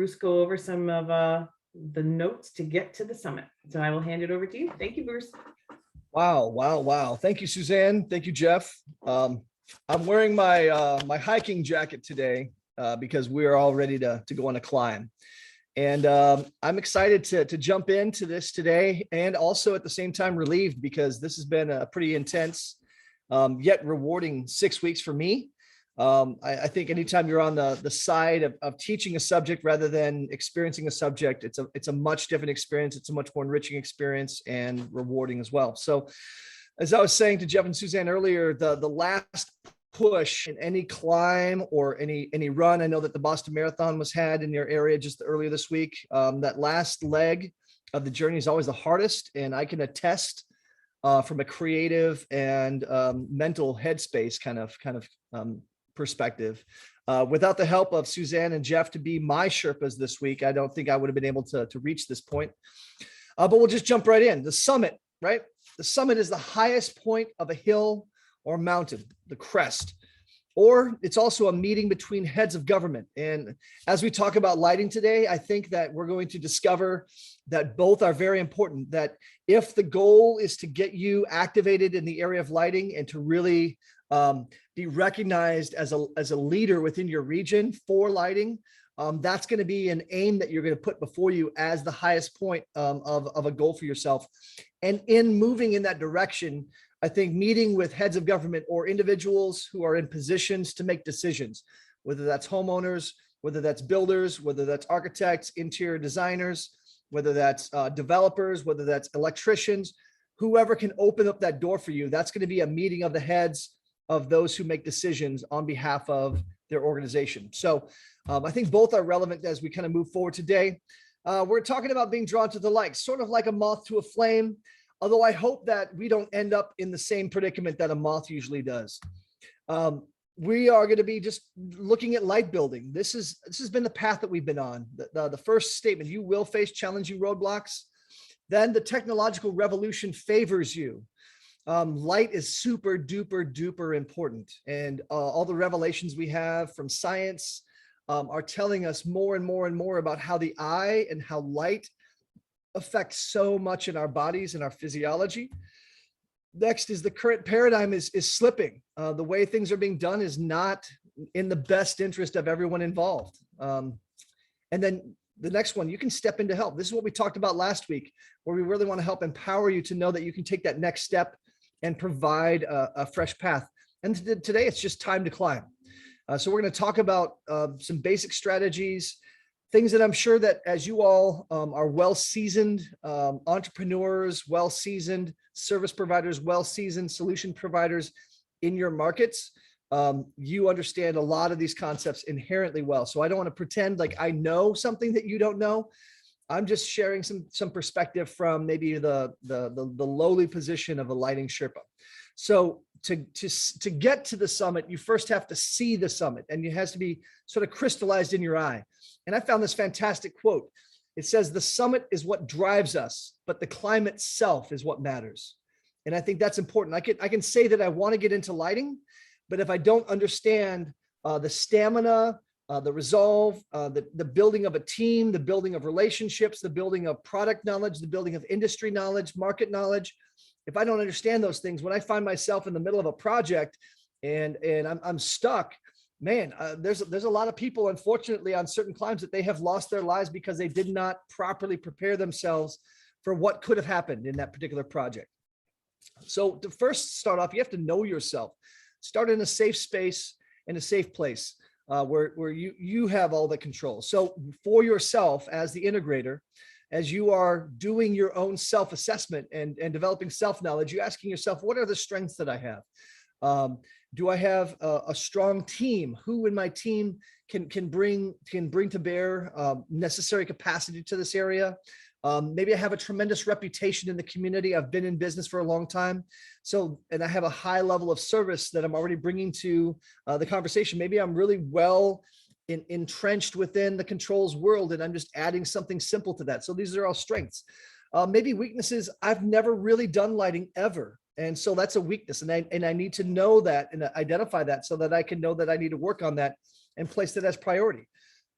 Bruce go over some of the notes to get to the summit. So I will hand it over to you. Thank you, Bruce. Wow, wow, wow. Thank you, Suzanne. Thank you, Jeff. I'm wearing my my hiking jacket today because we are all ready to go on a climb. And I'm excited to jump into this today, and also at the same time relieved because this has been a pretty intense yet rewarding 6 weeks for me. I think anytime you're on the side of teaching a subject rather than experiencing a subject, it's a much different experience. It's a much more enriching experience and rewarding as well. So as I was saying to Jeff and Suzanne earlier, the last push in any climb or any run, I know that the Boston Marathon was had in your area just earlier this week. That last leg of the journey is always the hardest, and I can attest from a creative and mental headspace kind of perspective. Without the help of Suzanne and Jeff to be my Sherpas this week, I don't think I would have been able to reach this point. But we'll just jump right in. The summit, right? The summit is the highest point of a hill or mountain, the crest. Or it's also a meeting between heads of government. And as we talk about lighting today, I think that we're going to discover that both are very important. That if the goal is to get you activated in the area of lighting and to really be recognized as a leader within your region for lighting, that's going to be an aim that you're going to put before you as the highest point of a goal for yourself. And in moving in that direction, I think meeting with heads of government or individuals who are in positions to make decisions, whether that's homeowners, whether that's builders, whether that's architects, interior designers, whether that's developers, whether that's electricians, whoever can open up that door for you, that's going to be a meeting of the heads of those who make decisions on behalf of their organization. So I think both are relevant as we kind of move forward today. We're talking about being drawn to the light, sort of like a moth to a flame, although I hope that we don't end up in the same predicament that a moth usually does. We are going to be just looking at light building. This has been the path that we've been on. The first statement, you will face challenging roadblocks. Then the technological revolution favors you. Light is super duper duper important. And all the revelations we have from science are telling us more and more and more about how the eye and how light affects so much in our bodies and our physiology. Next is the current paradigm is slipping. The way things are being done is not in the best interest of everyone involved. And then the next one, you can step in to help. This is what we talked about last week, where we really want to help empower you to know that you can take that next step and provide a fresh path. And today it's just time to climb. So we're going to talk about some basic strategies, things that I'm sure that as you all are well-seasoned entrepreneurs, well-seasoned service providers, well-seasoned solution providers in your markets, you understand a lot of these concepts inherently well. So I don't want to pretend like I know something that you don't know. I'm just sharing some perspective from maybe the lowly position of a lighting Sherpa. So to get to the summit, you first have to see the summit, and it has to be sort of crystallized in your eye. And I found this fantastic quote. It says, "The summit is what drives us, but the climb itself is what matters." And I think that's important. I can say that I want to get into lighting, but if I don't understand the stamina, the resolve, the building of a team, the building of relationships, the building of product knowledge, the building of industry knowledge, market knowledge, if I don't understand those things, when I find myself in the middle of a project and I'm stuck, man, there's a lot of people, unfortunately, on certain climbs that they have lost their lives because they did not properly prepare themselves for what could have happened in that particular project. So to first start off, you have to know yourself. Start in a safe space, in a safe place where you have all the control. So for yourself as the integrator, as you are doing your own self-assessment and developing self-knowledge, you're asking yourself, what are the strengths that I have? Do I have a strong team? Who in my team can bring to bear necessary capacity to this area? Maybe I have a tremendous reputation in the community. I've been in business for a long time. And I have a high level of service that I'm already bringing to the conversation. Maybe I'm really well entrenched within the controls world, and I'm just adding something simple to that. So these are all strengths. Maybe weaknesses. I've never really done lighting ever. And so that's a weakness. And I need to know that and identify that so that I can know that I need to work on that and place that as priority.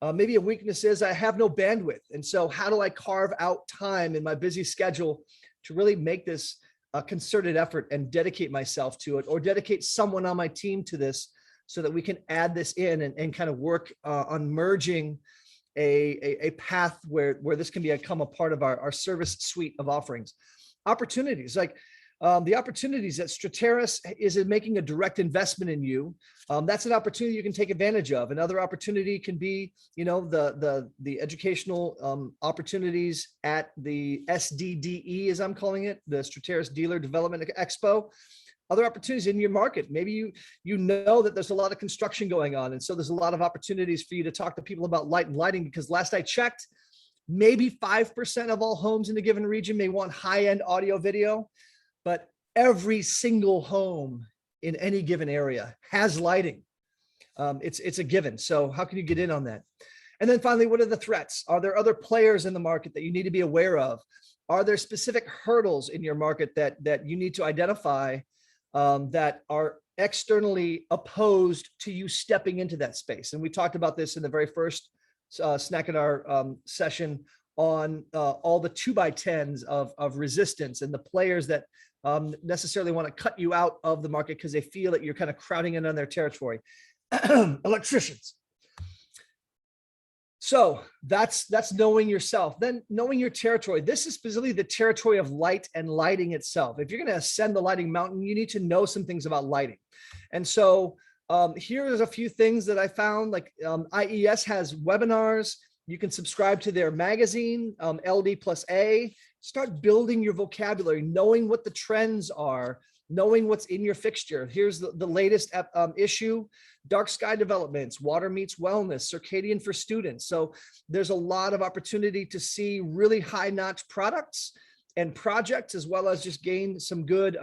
Maybe a weakness is I have no bandwidth. And so how do I carve out time in my busy schedule to really make this a concerted effort and dedicate myself to it, or dedicate someone on my team to this so that we can add this in and kind of work on merging a path where this can become a part of our service suite of offerings. Opportunities like the opportunities that Strateres is in making a direct investment in you. That's an opportunity you can take advantage of. Another opportunity can be, you know, the educational opportunities at the SDDE, as I'm calling it, the Strateres Dealer Development Expo. Other opportunities in your market. Maybe you know that there's a lot of construction going on, and so there's a lot of opportunities for you to talk to people about light and lighting, because last I checked, maybe 5% of all homes in a given region may want high-end audio video, but every single home in any given area has lighting. It's a given. So how can you get in on that? And then finally, what are the threats? Are there other players in the market that you need to be aware of? Are there specific hurdles in your market that you need to identify that are externally opposed to you stepping into that space? And we talked about this in the very first Snack at our session on all the 2x10s of resistance and the players that necessarily want to cut you out of the market because they feel that you're kind of crowding in on their territory. Electricians. So that's knowing yourself. Then knowing your territory. This is specifically the territory of light and lighting itself. If you're going to ascend the lighting mountain, you need to know some things about lighting. And so here's a few things that I found. Like IES has webinars. You can subscribe to their magazine, LD+A. Start building your vocabulary, knowing what the trends are, knowing what's in your fixture. Here's the latest issue: dark sky developments, water meets wellness, circadian for students. So there's a lot of opportunity to see really high-notch products and projects, as well as just gain some good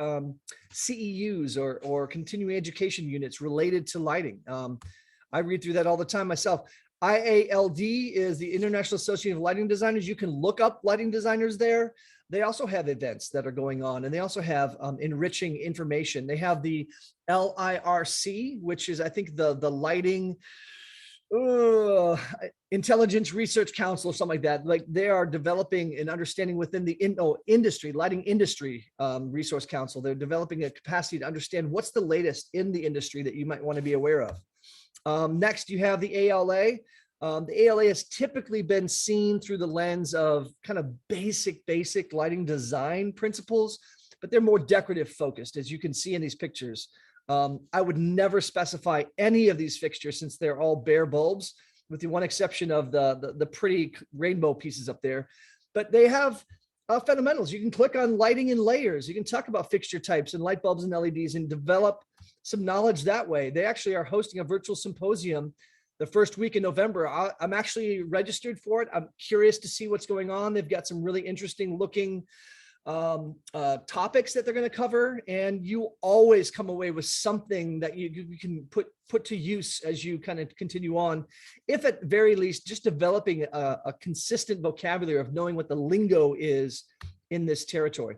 CEUs or continuing education units related to lighting. I read through that all the time myself. IALD is the International Association of Lighting Designers. You can look up lighting designers there. They also have events that are going on, and they also have enriching information. They have the LIRC, which is, I think, the Lighting Intelligence Research Council or something like that. Like, they are developing an understanding within the industry, lighting industry resource council. They're developing a capacity to understand what's the latest in the industry that you might want to be aware of. Next, you have the ALA. The ALA has typically been seen through the lens of kind of basic lighting design principles, but they're more decorative focused, as you can see in these pictures. I would never specify any of these fixtures since they're all bare bulbs, with the one exception of the pretty rainbow pieces up there. But they have fundamentals. You can click on lighting in layers. You can talk about fixture types and light bulbs and LEDs and develop some knowledge that way. They actually are hosting a virtual symposium the first week in November. I'm actually registered for it. I'm curious to see what's going on. They've got some really interesting looking topics that they're going to cover, and you always come away with something that you can put to use as you kind of continue on, if at very least just developing a consistent vocabulary of knowing what the lingo is in this territory.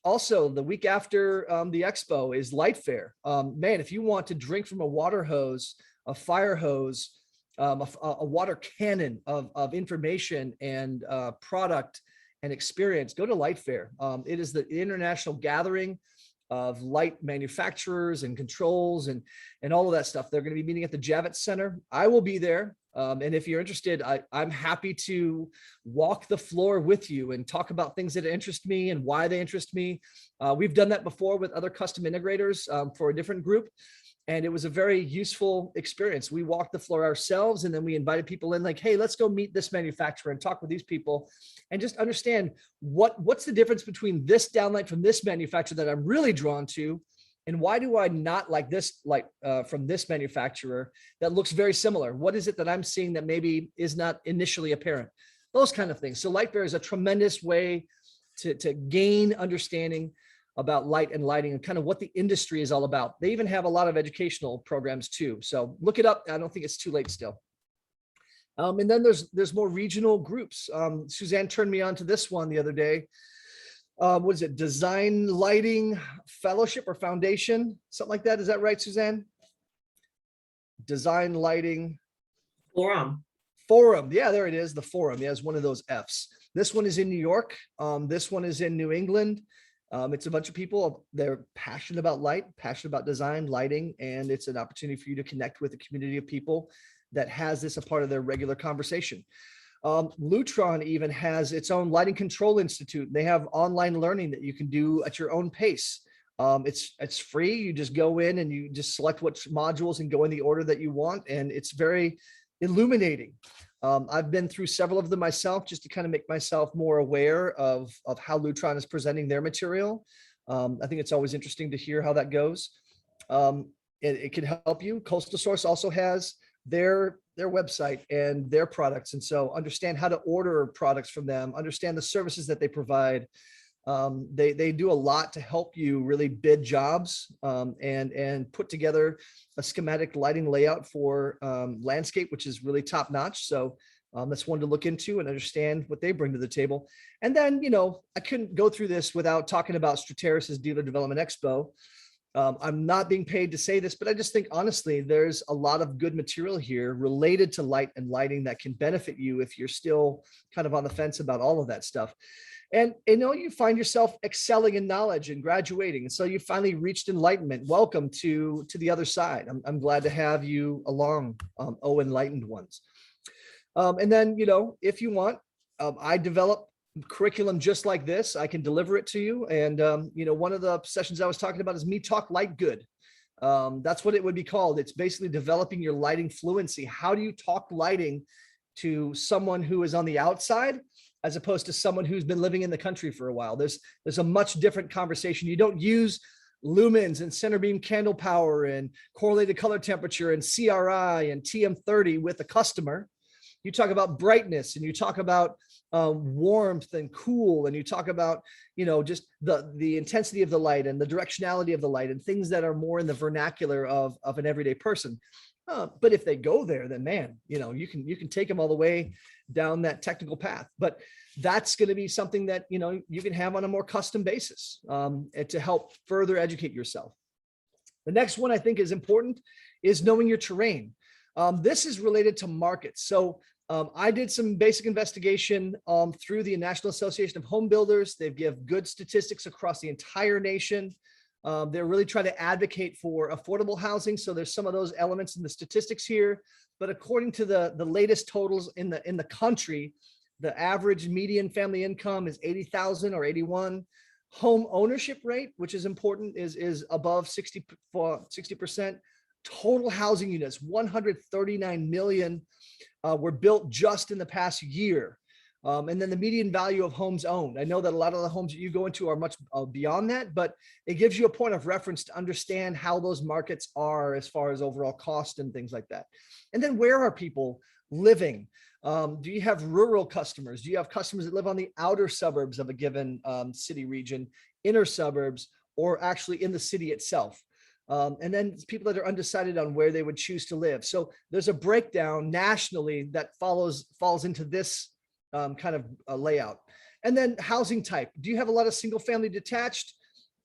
Also, the week after the expo is Light Fair. Man, if you want to drink from a water hose, a fire hose, a water cannon of information and product and experience, go to Light Fair. It is the international gathering of light manufacturers and controls and all of that stuff. They're going to be meeting at the Javits Center. I will be there. And if you're interested, I'm happy to walk the floor with you and talk about things that interest me and why they interest me. We've done that before with other custom integrators for a different group. And it was a very useful experience. We walked the floor ourselves, and then we invited people in like, hey, let's go meet this manufacturer and talk with these people and just understand what's the difference between this downlight from this manufacturer that I'm really drawn to, and why do I not like this light from this manufacturer that looks very similar? What is it that I'm seeing that maybe is not initially apparent? Those kind of things. So Light Fair is a tremendous way to gain understanding about light and lighting and kind of what the industry is all about. They even have a lot of educational programs too. So look it up. I don't think it's too late still. And then there's more regional groups. Suzanne turned me on to this one the other day. What is it? Design Lighting Fellowship or Foundation, something like that. Is that right, Suzanne? Design Lighting Forum. Forum. Yeah, there it is. The Forum. Yeah, it's one of those F's. This one is in New York. This one is in New England. It's a bunch of people. They're passionate about light, passionate about design, lighting, and it's an opportunity for you to connect with a community of people that has this a part of their regular conversation. Lutron even has its own lighting control institute. They have online learning that you can do at your own pace. It's free. You just go in and you just select what modules and go in the order that you want, and it's very illuminating. I've been through several of them myself just to kind of make myself more aware of how Lutron is presenting their material. I think it's always interesting to hear how that goes. It can help you. Coastal Source also has their website and their products. And so understand how to order products from them, understand the services that they provide. They do a lot to help you really bid jobs and put together a schematic lighting layout for landscape, which is really top notch. So that's one to look into and understand what they bring to the table. And then, I couldn't go through this without talking about Strateres' Dealer Development Expo. I'm not being paid to say this, but I just think honestly, there's a lot of good material here related to light and lighting that can benefit you if you're still kind of on the fence about all of that stuff. And you find yourself excelling in knowledge and graduating. And so you finally reached enlightenment. Welcome to the other side. I'm glad to have you along, enlightened ones. And then, if you want, I develop curriculum just like this. I can deliver it to you. And, one of the sessions I was talking about is Me Talk Light Good. That's what it would be called. It's basically developing your lighting fluency. How do you talk lighting to someone who is on the outside as opposed to someone who's been living in the country for a while? There's a much different conversation. You don't use lumens and center beam candle power and correlated color temperature and CRI and TM30 with a customer. You talk about brightness and you talk about warmth and cool, and you talk about, just the intensity of the light and the directionality of the light and things that are more in the vernacular of an everyday person. But if they go there, then man, you can take them all the way down that technical path. But that's going to be something that, you can have on a more custom basis to help further educate yourself. The next one I think is important is knowing your terrain. This is related to markets. So I did some basic investigation through the National Association of Home Builders. They give good statistics across the entire nation. They're really trying to advocate for affordable housing. So there's some of those elements in the statistics here. But according to the latest totals in the country, the average median family income is 80,000 or 81. Home ownership rate, which is important, is above 60%. Total housing units, 139 million were built just in the past year. And then the median value of homes owned. I know that a lot of the homes that you go into are much beyond that, but it gives you a point of reference to understand how those markets are as far as overall cost and things like that. And then where are people living? Do you have rural customers? Do you have customers that live on the outer suburbs of a given city region, inner suburbs, or actually in the city itself? And then people that are undecided on where they would choose to live. So there's a breakdown nationally that falls into this kind of layout. And then housing type. Do you have a lot of single family attached,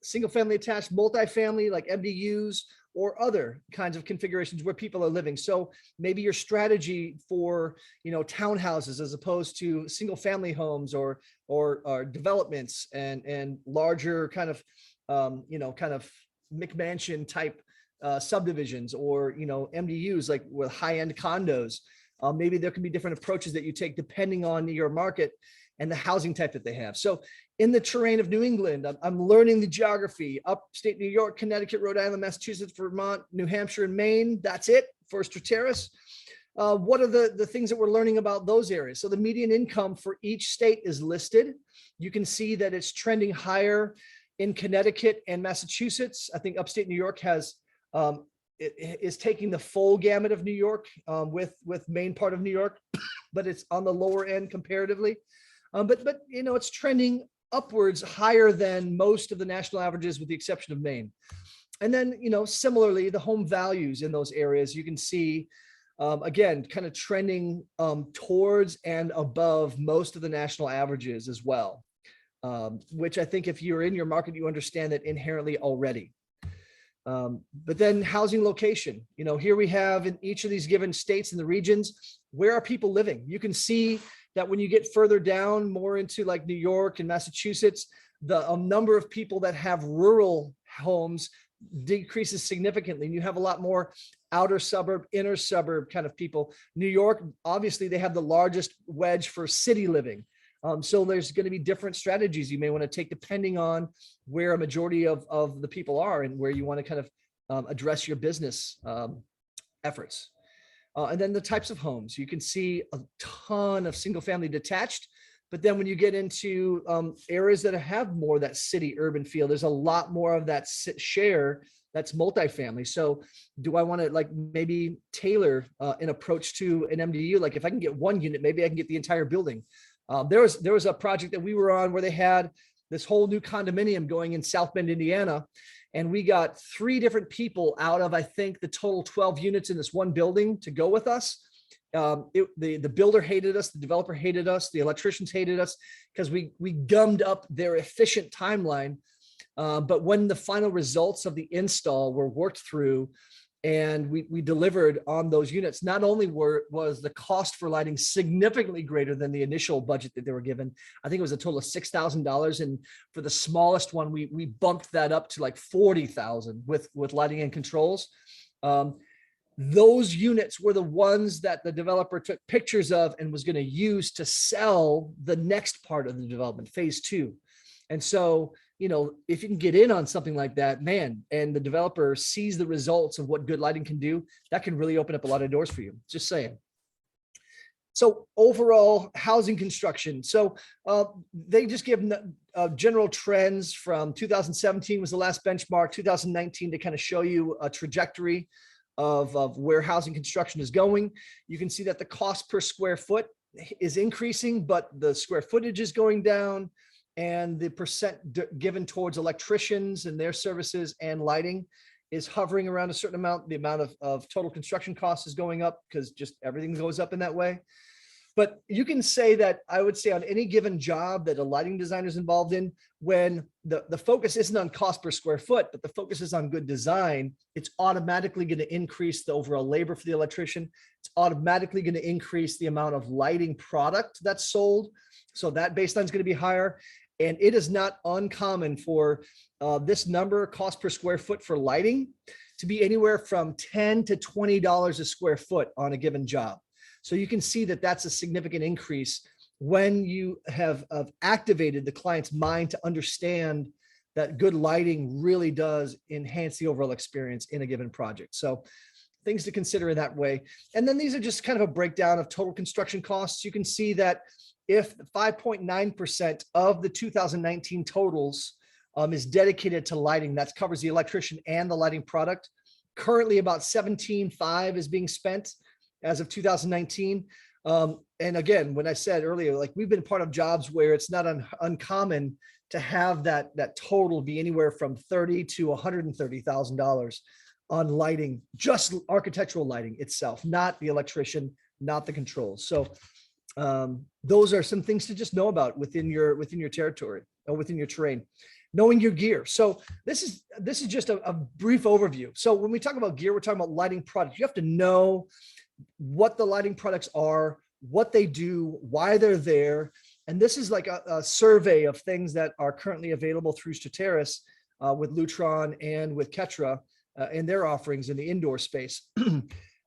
multifamily like MDUs, or other kinds of configurations where people are living? So maybe your strategy for, townhouses as opposed to single family homes or developments and larger kind of, McMansion type subdivisions, or MDUs like with high-end condos. Maybe there can be different approaches that you take depending on your market and the housing type that they have. So in the terrain of New England, I'm learning the geography. Upstate New York, Connecticut, Rhode Island, Massachusetts, Vermont, New Hampshire, and Maine. That's it for Strateres. What are the things that we're learning about those areas? So the median income for each state is listed. You can see that it's trending higher in Connecticut and Massachusetts. I think upstate New York is taking the full gamut of New York with main part of New York, but it's on the lower end comparatively. But it's trending upwards higher than most of the national averages with the exception of Maine. And then, similarly, the home values in those areas, you can see, again, kind of trending towards and above most of the national averages as well. Which I think if you're in your market, you understand that inherently already. But then housing location, here we have in each of these given states and the regions, where are people living? You can see that when you get further down, more into like New York and Massachusetts, the number of people that have rural homes decreases significantly. And you have a lot more outer suburb, inner suburb kind of people. New York, obviously, they have the largest wedge for city living. So there's going to be different strategies you may want to take depending on where a majority of the people are and where you want to kind of address your business efforts. And then the types of homes, you can see a ton of single family detached, but then when you get into areas that have more of that city urban feel, there's a lot more of that share that's multifamily. So do I want to like maybe tailor an approach to an MDU? Like if I can get one unit, maybe I can get the entire building. There was a project that we were on where they had this whole new condominium going in South Bend, Indiana. And we got 3 different people out of, I think, the total 12 units in this one building to go with us. The builder hated us, the developer hated us, the electricians hated us because we gummed up their efficient timeline. But when the final results of the install were worked through and we delivered on those units, not only was the cost for lighting significantly greater than the initial budget that they were given. I think it was a total of $6,000. And for the smallest one, we bumped that up to like $40,000 with lighting and controls. Those units were the ones that the developer took pictures of and was going to use to sell the next part of the development, phase 2. And so, you know, if you can get in on something like that, man, and the developer sees the results of what good lighting can do, that can really open up a lot of doors for you. Just saying. So overall housing construction. So they just give general trends from 2017 was the last benchmark, 2019 to kind of show you a trajectory of where housing construction is going. You can see that the cost per square foot is increasing, but the square footage is going down. And the percent given towards electricians and their services and lighting is hovering around a certain amount. The amount of total construction costs is going up because just everything goes up in that way. But you can say that I would say on any given job that a lighting designer is involved in, when the focus isn't on cost per square foot, but the focus is on good design, it's automatically going to increase the overall labor for the electrician. It's automatically going to increase the amount of lighting product that's sold. So that baseline is going to be higher. And it is not uncommon for this number, cost per square foot for lighting, to be anywhere from $10 to $20 a square foot on a given job. So you can see that that's a significant increase when you have activated the client's mind to understand that good lighting really does enhance the overall experience in a given project. So things to consider in that way. And then these are just kind of a breakdown of total construction costs. You can see that if 5.9% of the 2019 totals is dedicated to lighting, that covers the electrician and the lighting product. Currently about 17.5 is being spent as of 2019. And again, when I said earlier, like we've been part of jobs where it's not uncommon to have that total be anywhere from $30,000 to $130,000 on lighting, just architectural lighting itself, not the electrician, not the controls. So those are some things to just know about within your territory or within your terrain. Knowing your gear. So this is just a brief overview. So when we talk about gear, we're talking about lighting products. You have to know what the lighting products are, what they do, why they're there. And this is like a survey of things that are currently available through Strateres with Lutron and with Ketra and their offerings in the indoor space.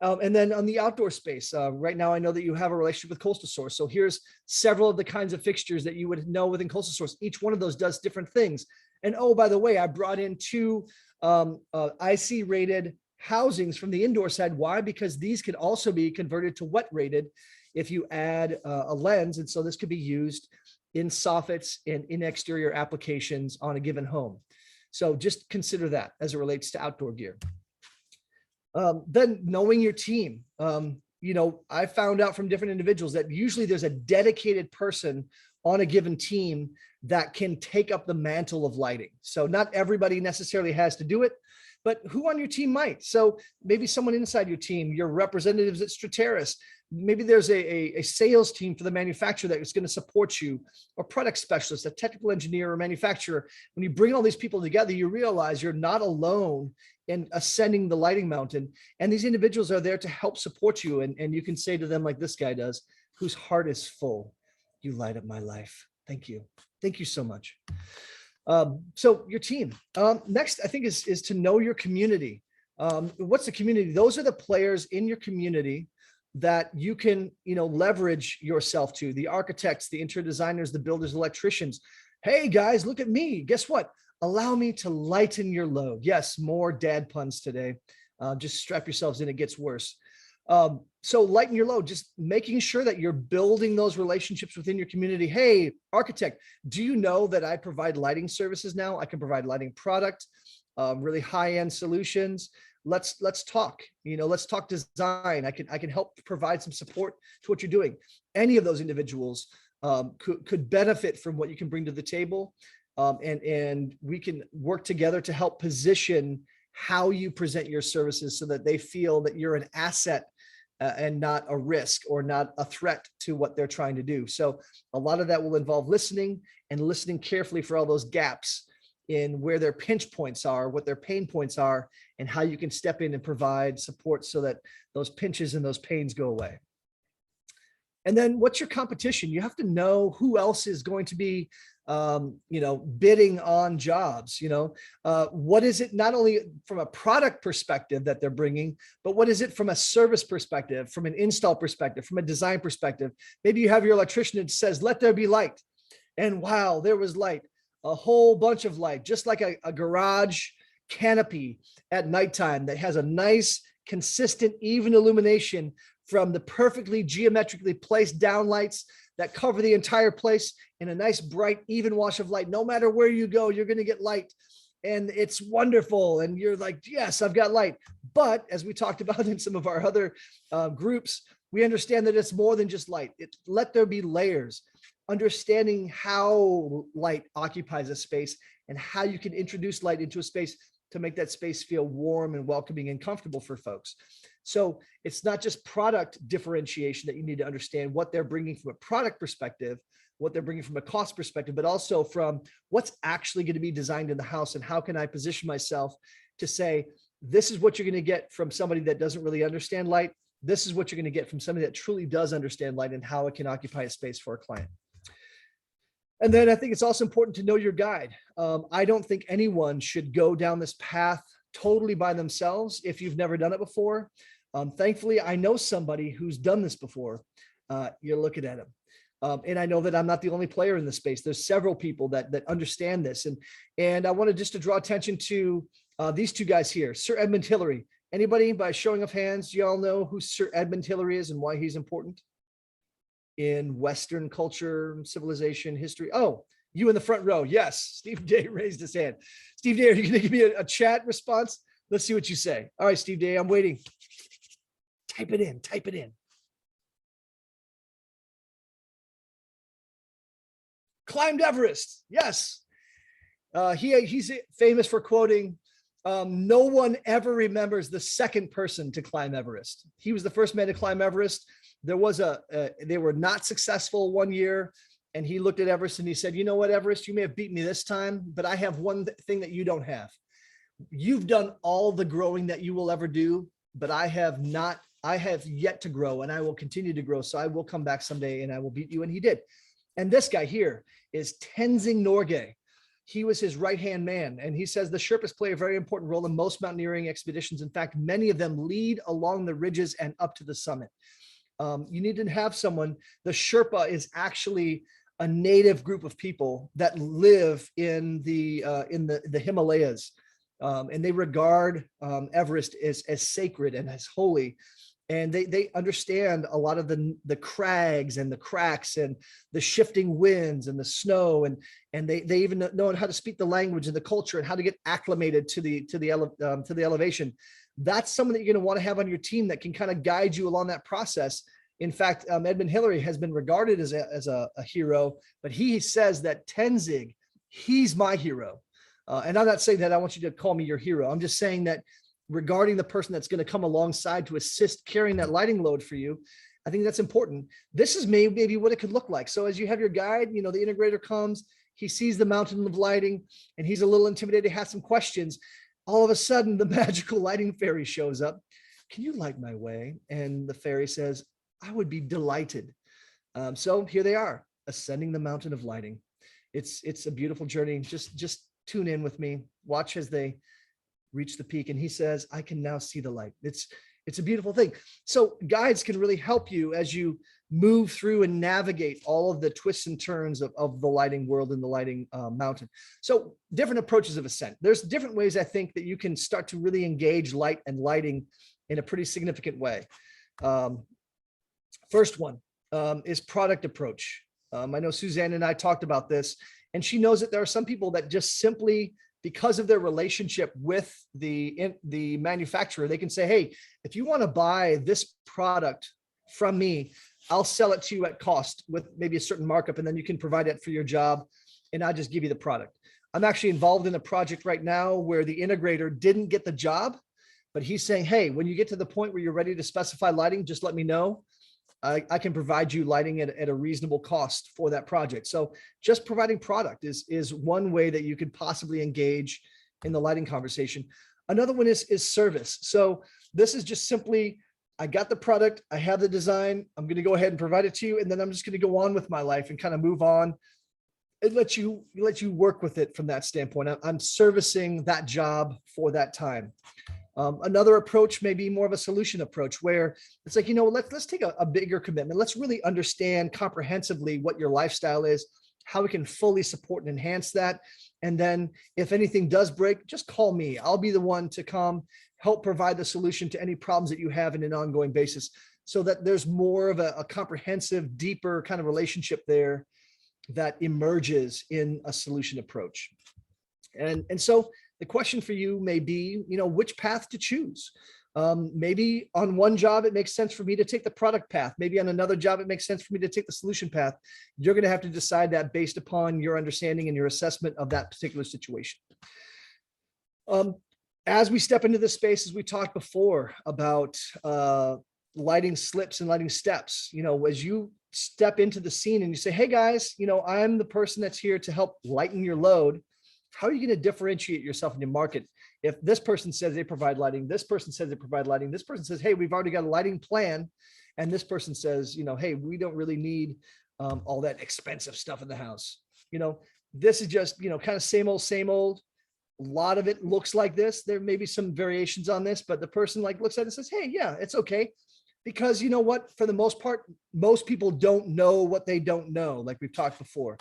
And then on the outdoor space, right now, I know that you have a relationship with Coastal Source. So here's several of the kinds of fixtures that you would know within Coastal Source. Each one of those does different things. And oh, by the way, I brought in 2 IC rated housings from the indoor side. Why? Because these can also be converted to wet rated if you add a lens. And so this could be used in soffits and in exterior applications on a given home. So just consider that as it relates to outdoor gear. Then knowing your team, you know, I found out from different individuals that usually there's a dedicated person on a given team that can take up the mantle of lighting. So not everybody necessarily has to do it, but who on your team might. So maybe someone inside your team, your representatives at Strateres, maybe there's a sales team for the manufacturer that is going to support you, or product specialist, a technical engineer or manufacturer. When you bring all these people together, you realize you're not alone and ascending the lighting mountain. And these individuals are there to help support you. And you can say to them like this guy does, whose heart is full. You light up my life. Thank you. Thank you so much. So your team. Next, I think is to know your community. What's the community? Those are the players in your community that you can, leverage yourself to. The architects, the interior designers, the builders, electricians. Hey guys, look at me. Guess what? Allow me to lighten your load. Yes, more dad puns today. Just strap yourselves in, it gets worse. So lighten your load, just making sure that you're building those relationships within your community. Hey, architect, do you know that I provide lighting services now? I can provide lighting product, really high-end solutions. Let's talk, let's talk design. I can help provide some support to what you're doing. Any of those individuals could benefit from what you can bring to the table. And we can work together to help position how you present your services so that they feel that you're an asset and not a risk or not a threat to what they're trying to do. So a lot of that will involve listening and listening carefully for all those gaps in where their pinch points are, what their pain points are, and how you can step in and provide support so that those pinches and those pains go away. And then what's your competition? You have to know who else is going to be bidding on jobs. What is it not only from a product perspective that they're bringing, but what is it from a service perspective, from an install perspective, from a design perspective? Maybe you have your electrician that says, let there be light. And wow, there was light, a whole bunch of light, just like a garage canopy at nighttime that has a nice, consistent, even illumination from the perfectly geometrically placed downlights that cover the entire place in a nice, bright, even wash of light. No matter where you go, you're going to get light. And it's wonderful. And you're like, yes, I've got light. But as we talked about in some of our other groups, we understand that it's more than just light. Let there be layers, understanding how light occupies a space and how you can introduce light into a space to make that space feel warm and welcoming and comfortable for folks. So it's not just product differentiation that you need to understand what they're bringing from a product perspective, what they're bringing from a cost perspective, but also from what's actually going to be designed in the house and how can I position myself to say, this is what you're going to get from somebody that doesn't really understand light. This is what you're going to get from somebody that truly does understand light and how it can occupy a space for a client. And then I think it's also important to know your guide. I don't think anyone should go down this path totally by themselves if you've never done it before. Thankfully, I know somebody who's done this before. You're looking at him. And I know that I'm not the only player in the space. There's several people that understand this. And I wanted just to draw attention to these two guys here, Sir Edmund Hillary. Anybody, by showing of hands, you all know who Sir Edmund Hillary is and why he's important in Western culture, civilization, history? Oh, you in the front row. Yes, Steve Day raised his hand. Steve Day, are you going to give me a chat response? Let's see what you say. All right, Steve Day, I'm waiting. Type it in, type it in. Climbed Everest. Yes. He's famous for quoting, no one ever remembers the second person to climb Everest. He was the first man to climb Everest. There was they were not successful one year. And he looked at Everest and he said, you know what, Everest, you may have beaten me this time, but I have one thing that you don't have. You've done all the growing that you will ever do, but I have not. I have yet to grow and I will continue to grow. So I will come back someday and I will beat you. And he did. And this guy here is Tenzing Norgay. He was his right-hand man. And he says the Sherpas play a very important role in most mountaineering expeditions. In fact, many of them lead along the ridges and up to the summit. You need to have someone. The Sherpa is actually a native group of people that live in the Himalayas. And they regard Everest as sacred and as holy. And they understand a lot of the crags and the cracks and the shifting winds and the snow. And they even know how to speak the language and the culture and how to get acclimated to the elevation. That's someone that you're going to want to have on your team that can kind of guide you along that process. In fact, Edmund Hillary has been regarded as a hero, but he says that Tenzing, he's my hero. And I'm not saying that I want you to call me your hero. I'm just saying that regarding the person that's going to come alongside to assist carrying that lighting load for you, I think that's important. This is maybe what it could look like. So as you have your guide, the integrator comes, he sees the mountain of lighting and he's a little intimidated, has some questions. all of a sudden the magical lighting fairy shows up. Can you light my way? And the fairy says, I would be delighted. So here they are, ascending the mountain of lighting. It's a beautiful journey. Just tune in with me, watch as they reach the peak. And he says, I can now see the light. It's a beautiful thing. So guides can really help you as you move through and navigate all of the twists and turns of the lighting world and the lighting mountain. So different approaches of ascent. There's different ways I think that you can start to really engage light and lighting in a pretty significant way. First one is product approach. I know Suzanne and I talked about this, and she knows that there are some people that just simply, because of their relationship with the manufacturer, they can say, hey, if you want to buy this product from me, I'll sell it to you at cost with maybe a certain markup, and then you can provide it for your job, and I'll just give you the product. I'm actually involved in a project right now where the integrator didn't get the job, but he's saying, hey, when you get to the point where you're ready to specify lighting, just let me know. I can provide you lighting at a reasonable cost for that project. So just providing product is one way that you could possibly engage in the lighting conversation. Another one is service. So this is just simply, I got the product, I have the design, I'm going to go ahead and provide it to you, and then I'm just going to go on with my life and kind of move on. It lets you work with it from that standpoint. I'm servicing that job for that time. Another approach may be more of a solution approach, where it's like, let's take a bigger commitment. Let's really understand comprehensively what your lifestyle is, how we can fully support and enhance that. And then if anything does break, just call me. I'll be the one to come help provide the solution to any problems that you have in an ongoing basis, so that there's more of a comprehensive, deeper kind of relationship there that emerges in a solution approach. And so the question for you may be, which path to choose. Maybe on one job, it makes sense for me to take the product path. Maybe on another job, it makes sense for me to take the solution path. You're going to have to decide that based upon your understanding and your assessment of that particular situation. As we step into this space, as we talked before about lighting slips and lighting steps, as you step into the scene and you say, hey guys, I'm the person that's here to help lighten your load. How are you going to differentiate yourself in your market? If this person says they provide lighting, this person says they provide lighting, this person says, hey, we've already got a lighting plan. And this person says, hey, we don't really need all that expensive stuff in the house. This is just, kind of same old. A lot of it looks like this. There may be some variations on this, but the person looks at it and says, hey, yeah, it's okay. Because you know what, for the most part, most people don't know what they don't know, like we've talked before.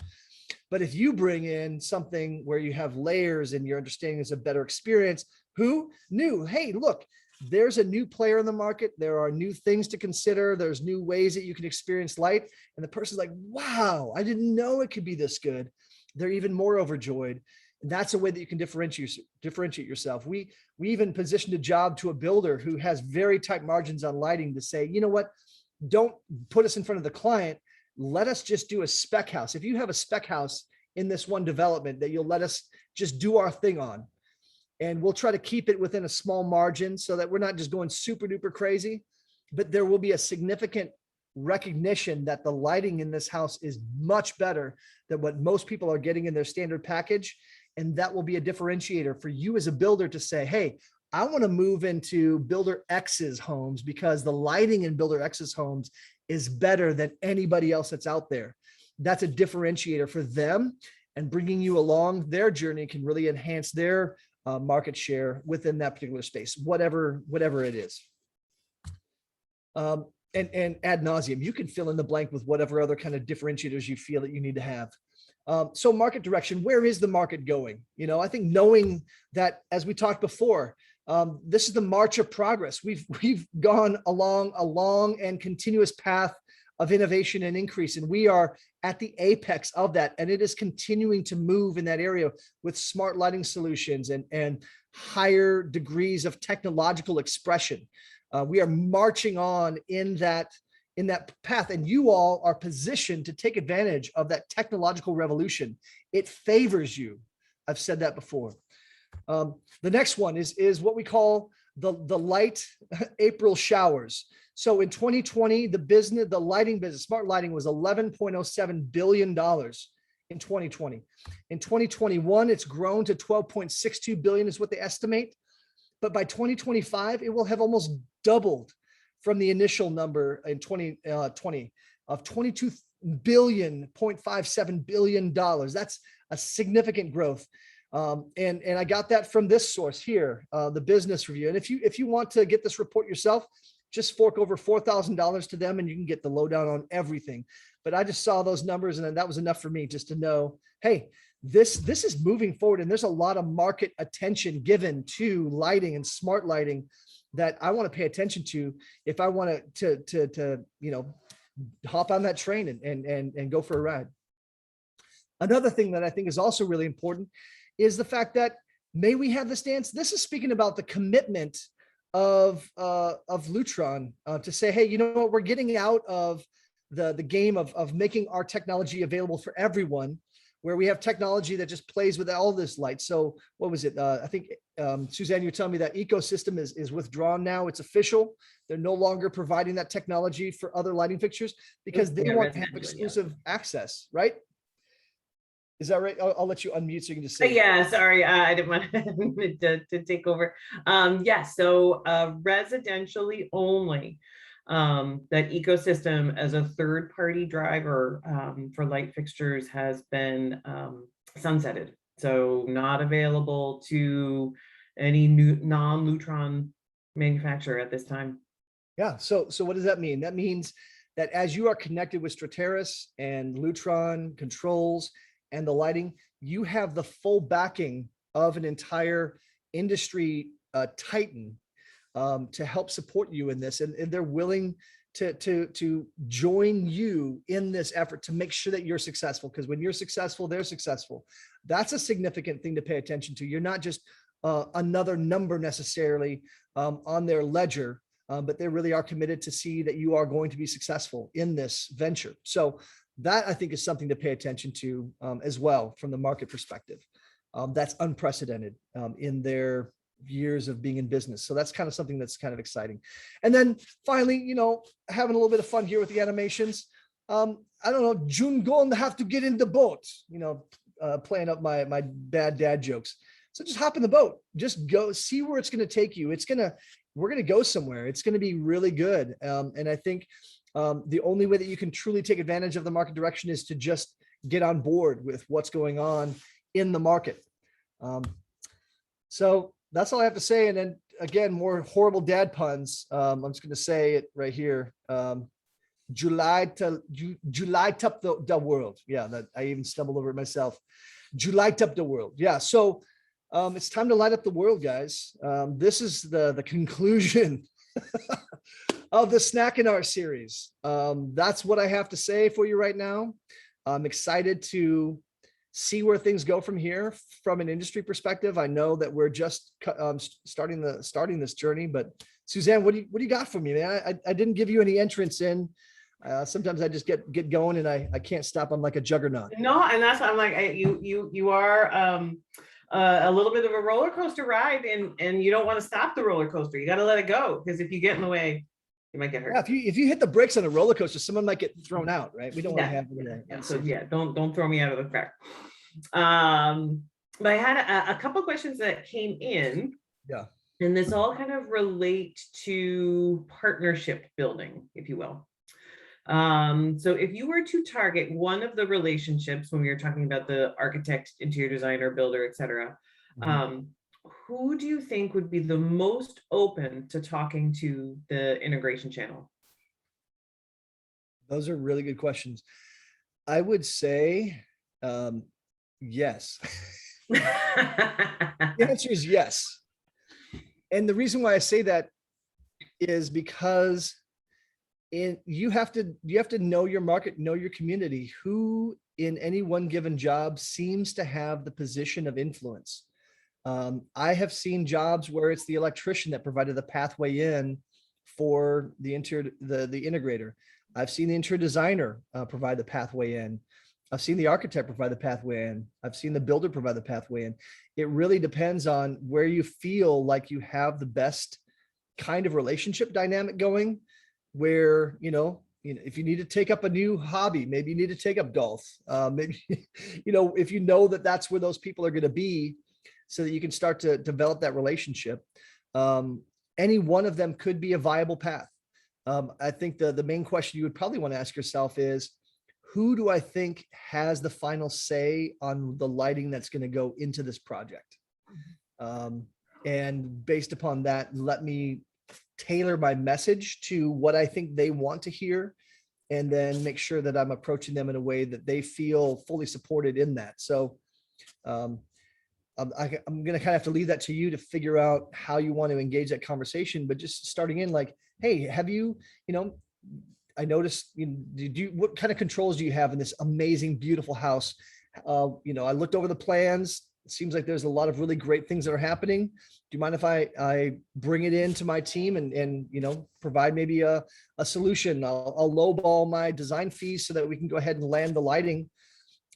But if you bring in something where you have layers and your understanding is a better experience, who knew? Hey, look, there's a new player in the market. There are new things to consider. There's new ways that you can experience light. And the person's like, wow, I didn't know it could be this good. They're even more overjoyed. And that's a way that you can differentiate yourself. We even positioned a job to a builder who has very tight margins on lighting to say, you know what, don't put us in front of the client. Let us just do a spec house. If you have a spec house in this one development that you'll let us just do our thing on, and we'll try to keep it within a small margin so that we're not just going super duper crazy, but there will be a significant recognition that the lighting in this house is much better than what most people are getting in their standard package. And that will be a differentiator for you as a builder to say, hey, I want to move into Builder X's homes because the lighting in Builder X's homes is better than anybody else that's out there. That's a differentiator for them, and bringing you along their journey can really enhance their market share within that particular space, whatever it is. And ad nauseum, you can fill in the blank with whatever other kind of differentiators you feel that you need to have. So market direction, where is the market going? I think knowing that, as we talked before, this is the march of progress. We've gone along a long and continuous path of innovation and increase, and we are at the apex of that. And it is continuing to move in that area with smart lighting solutions and higher degrees of technological expression. We are marching on in that path, and you all are positioned to take advantage of that technological revolution. It favors you. I've said that before. The next one is what we call the light April showers. So in 2020, the lighting business, smart lighting, was $11.07 billion. in 2020. In 2021, it's grown to 12.62 billion is what they estimate. But by 2025, it will have almost doubled from the initial number in 2020 of 22 billion, $0.57 billion. That's a significant growth. And I got that from this source here, the Business Review. And if you want to get this report yourself, just fork over $4,000 to them and you can get the lowdown on everything. But I just saw those numbers and that was enough for me just to know, hey, this is moving forward, and there's a lot of market attention given to lighting and smart lighting that I want to pay attention to if I want to hop on that train and go for a ride. Another thing that I think is also really important is the fact that may we have this dance. This is speaking about the commitment of Lutron to say, hey, you know what, we're getting out of the game of making our technology available for everyone, where we have technology that just plays with all this light. So what was it? I think, Suzanne, you're telling me that ecosystem is withdrawn now. It's official. They're no longer providing that technology for other lighting fixtures because they want to have exclusive access, right? Is that right? I'll let you unmute so you can just say. Yeah, sorry, I didn't want to take over. Yes, so residentially only. That ecosystem as a third-party driver for light fixtures has been sunsetted. So not available to any new non-Lutron manufacturer at this time. Yeah, so what does that mean? That means that as you are connected with Strateres and Lutron controls and the lighting, you have the full backing of an entire industry titan to help support you in this, and they're willing to join you in this effort to make sure that you're successful, because when you're successful, they're successful. That's a significant thing to pay attention to. You're not just another number necessarily on their ledger, but they really are committed to see that you are going to be successful in this venture. So that, I think, is something to pay attention to as well from the market perspective. That's unprecedented in their years of being in business. So that's kind of something that's kind of exciting. And then finally, having a little bit of fun here with the animations. I don't know, Jungon have to get in the boat, playing up my bad dad jokes. So just hop in the boat, just go see where it's going to take you. We're going to go somewhere. It's going to be really good. And I think the only way that you can truly take advantage of the market direction is to just get on board with what's going on in the market. So that's all I have to say. And then again, more horrible dad puns. I'm just going to say it right here. July to the world. Yeah, that I even stumbled over it myself. July up the world. Yeah. So it's time to light up the world, guys. This is the conclusion of the Snack and Art series. That's what I have to say for you right now. I'm excited to see where things go from here from an industry perspective. I know that we're just starting this journey, but Suzanne, what do you got for me, man? I didn't give you any entrance in. Sometimes I just get going and I can't stop. I'm like a juggernaut. No, and that's why I'm like, you are a little bit of a roller coaster ride, and you don't want to stop the roller coaster. You got to let it go, because if you get in the way, you might get hurt. Yeah, if you hit the brakes on a roller coaster, someone might get thrown out, right? We don't want to have that. Yeah. So yeah, don't throw me out of the crack. But I had a couple questions that came in. Yeah. And this all kind of relate to partnership building, if you will. So if you were to target one of the relationships when we were talking about the architect, interior designer, builder, etc., who do you think would be the most open to talking to the integration channel? Those are really good questions. I would say yes. The answer is yes. And the reason why I say that is because you have to know your market, know your community, who in any one given job seems to have the position of influence. I have seen jobs where it's the electrician that provided the pathway in for the integrator. I've seen the interior designer provide the pathway in. I've seen the architect provide the pathway in. I've seen the builder provide the pathway in. It really depends on where you feel like you have the best kind of relationship dynamic going, where, if you need to take up a new hobby, maybe you need to take up golf. Maybe, if you know that that's where those people are going to be, so that you can start to develop that relationship. Any one of them could be a viable path. I think the main question you would probably want to ask yourself is, who do I think has the final say on the lighting that's going to go into this project? And based upon that, let me tailor my message to what I think they want to hear, and then make sure that I'm approaching them in a way that they feel fully supported in that. So I'm going to kind of have to leave that to you to figure out how you want to engage that conversation. But just starting in, like, hey, have you, I noticed, what kind of controls do you have in this amazing, beautiful house? I looked over the plans. It seems like there's a lot of really great things that are happening. Do you mind if I bring it into my team and provide maybe a solution? I'll lowball my design fees so that we can go ahead and land the lighting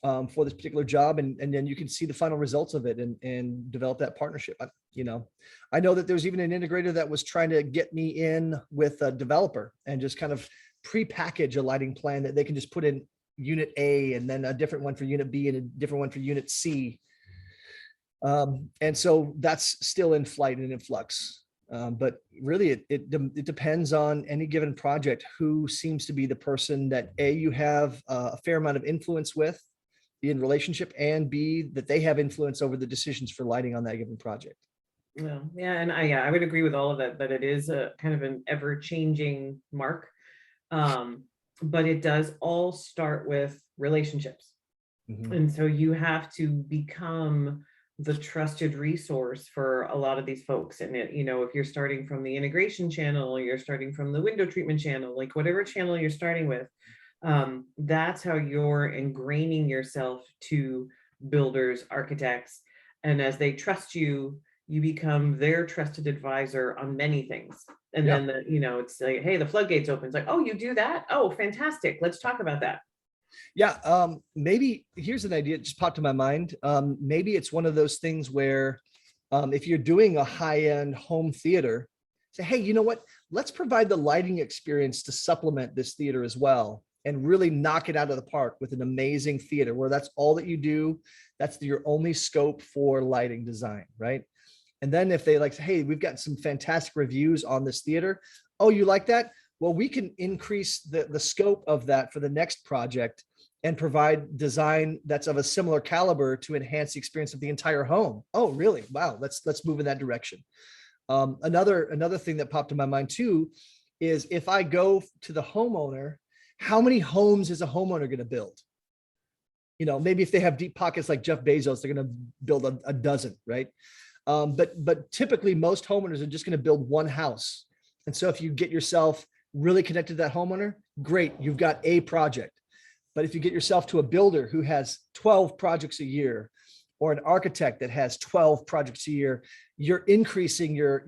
for this particular job, and then you can see the final results of it and develop that partnership. I know that there's even an integrator that was trying to get me in with a developer and just kind of pre-package a lighting plan that they can just put in unit A, and then a different one for unit B, and a different one for unit C. And so that's still in flight and in flux. But really, it depends on any given project, who seems to be the person that you have a fair amount of influence with in relationship, and B, that they have influence over the decisions for lighting on that given project. Well, yeah, and I would agree with all of that, but it is a kind of an ever-changing mark. But it does all start with relationships. Mm-hmm. And so you have to become the trusted resource for a lot of these folks. And if you're starting from the integration channel, or you're starting from the window treatment channel, like whatever channel you're starting with, that's how you're ingraining yourself to builders, architects. And as they trust you, you become their trusted advisor on many things. And then it's like, hey, the floodgates open. It's like, oh, you do that? Oh, fantastic. Let's talk about that. Yeah. Maybe here's an idea that just popped to my mind. Maybe it's one of those things where if you're doing a high-end home theater, say, hey, you know what? Let's provide the lighting experience to supplement this theater as well, and really knock it out of the park with an amazing theater where that's all that you do. That's your only scope for lighting design, right? And then if they say, hey, we've got some fantastic reviews on this theater. Oh, you like that? Well, we can increase the scope of that for the next project and provide design that's of a similar caliber to enhance the experience of the entire home. Oh, really? Wow. Let's move in that direction. Another thing that popped in my mind too is, if I go to the homeowner, how many homes is a homeowner going to build? Maybe if they have deep pockets like Jeff Bezos, they're going to build a dozen, right? But typically most homeowners are just going to build one house. And so if you get yourself really connected to that homeowner, great, you've got a project. But if you get yourself to a builder who has 12 projects a year, or an architect that has 12 projects a year, you're increasing your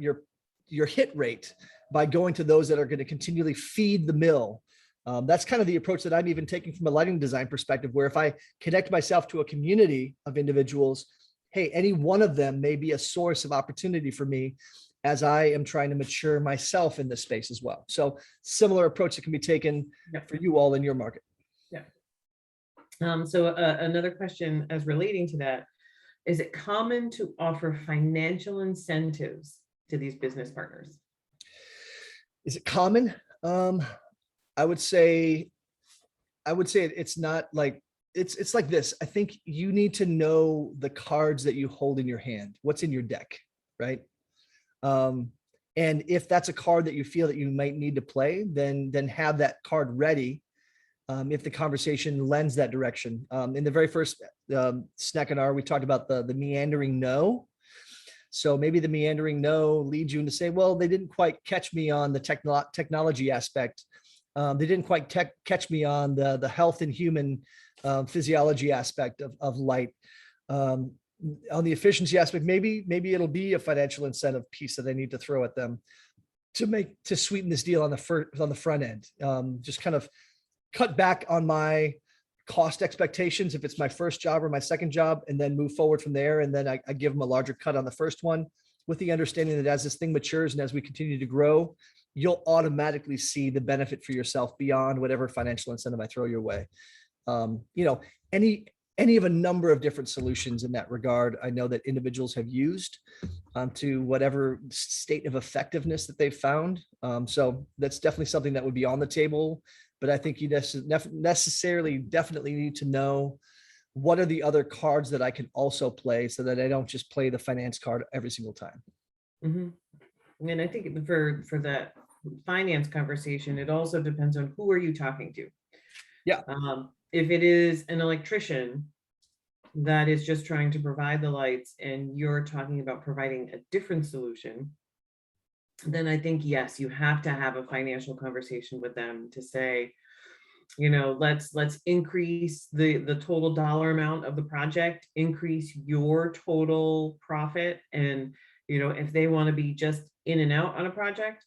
hit rate by going to those that are going to continually feed the mill. That's kind of the approach that I'm even taking from a lighting design perspective, where if I connect myself to a community of individuals, hey, any one of them may be a source of opportunity for me as I am trying to mature myself in this space as well. So similar approach that can be taken for you all in your market. Yeah. So another question as relating to that, is it common to offer financial incentives to these business partners? Is it common? I would say it's not like, it's like this. I think you need to know the cards that you hold in your hand, what's in your deck, right? And if that's a card that you feel that you might need to play, then have that card ready. If the conversation lends that direction. In the very first snack and R, we talked about the meandering no. So maybe the meandering no leads you into say, well, they didn't quite catch me on the technology aspect. They didn't quite catch me on the health and human physiology aspect of light. On the efficiency aspect, maybe it'll be a financial incentive piece that I need to throw at them to sweeten this deal on the front end. Just kind of cut back on my cost expectations if it's my first job or my second job, and then move forward from there. And then I give them a larger cut on the first one, with the understanding that as this thing matures and as we continue to grow, you'll automatically see the benefit for yourself beyond whatever financial incentive I throw your way. You know, any of a number of different solutions in that regard, I know that individuals have used to whatever state of effectiveness that they've found. So that's definitely something that would be on the table. But I think you necessarily definitely need to know what are the other cards that I can also play so that I don't just play the finance card every single time. Mhm. And I think for that finance conversation, it also depends on who are you talking to. Yeah. If it is an electrician that is just trying to provide the lights and you're talking about providing a different solution, then I think, yes, you have to have a financial conversation with them to say, you know, let's increase the total dollar amount of the project, increase your total profit. And, you know, if they want to be just in and out on a project,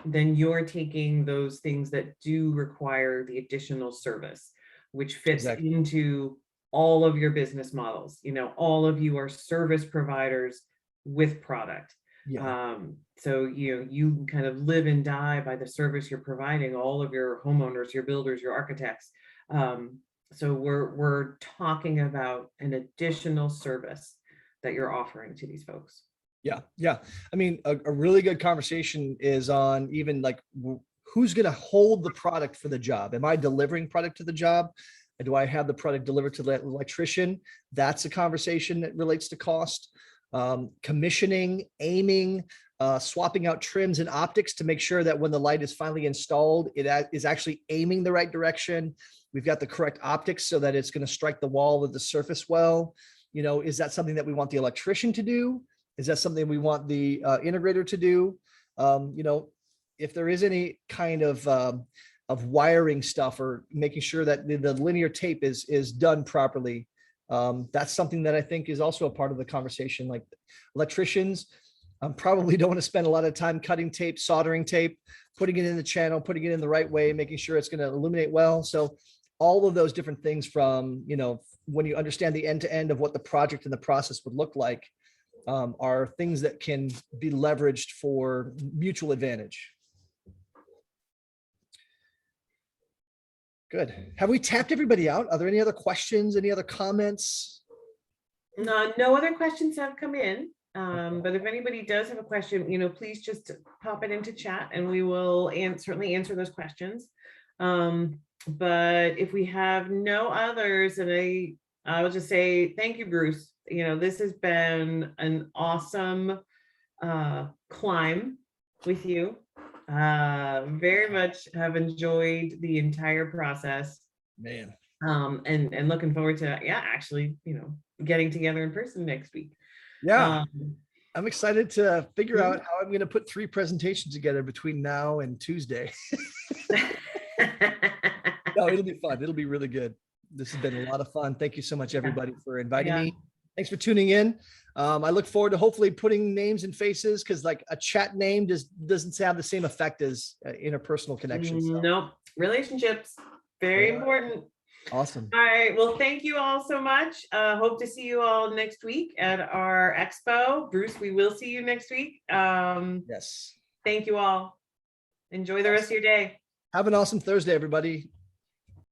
then you're taking those things that do require the additional service, which fits Exactly. into all of your business models. You know, all of you are service providers with product. Yeah. So you kind of live and die by the service you're providing, all of your homeowners, your builders, your architects. So we're talking about an additional service that you're offering to these folks. Yeah. Yeah. I mean, a really good conversation is on even like who's going to hold the product for the job. Am I delivering product to the job? Do I have the product delivered to the electrician? That's a conversation that relates to cost. Commissioning, aiming, swapping out trims and optics to make sure that when the light is finally installed, it is actually aiming the right direction. We've got the correct optics so that it's going to strike the wall with the surface well. You know, is that something that we want the electrician to do? Is that something we want the integrator to do? You know, if there is any kind of wiring stuff or making sure that the linear tape is done properly, that's something that I think is also a part of the conversation. Like electricians probably don't want to spend a lot of time cutting tape, soldering tape, putting it in the channel, putting it in the right way, making sure it's going to illuminate well. So all of those different things from, you know, when you understand the end to end of what the project and the process would look like, are things that can be leveraged for mutual advantage. Good. Have we tapped everybody out? Are there any other questions? Any other comments? No other questions have come in. But if anybody does have a question, you know, please just pop it into chat and we will certainly answer those questions. But if we have no others, and I will just say thank you, Bruce. You know, this has been an awesome climb with you. Very much have enjoyed the entire process. Man. And looking forward to, actually, you know, getting together in person next week. Yeah. I'm excited to figure out how I'm going to put 3 presentations together between now and Tuesday. No, it'll be fun. It'll be really good. This has been a lot of fun. Thank you so much, everybody, for inviting me. Thanks for tuning in. I look forward to hopefully putting names and faces, because like a chat name doesn't have the same effect as interpersonal connections. So. Nope. Relationships, very important. Awesome. All right. Well, thank you all so much. Hope to see you all next week at our expo. Bruce, we will see you next week. Yes. Thank you all. Enjoy the rest of your day. Have an awesome Thursday, everybody.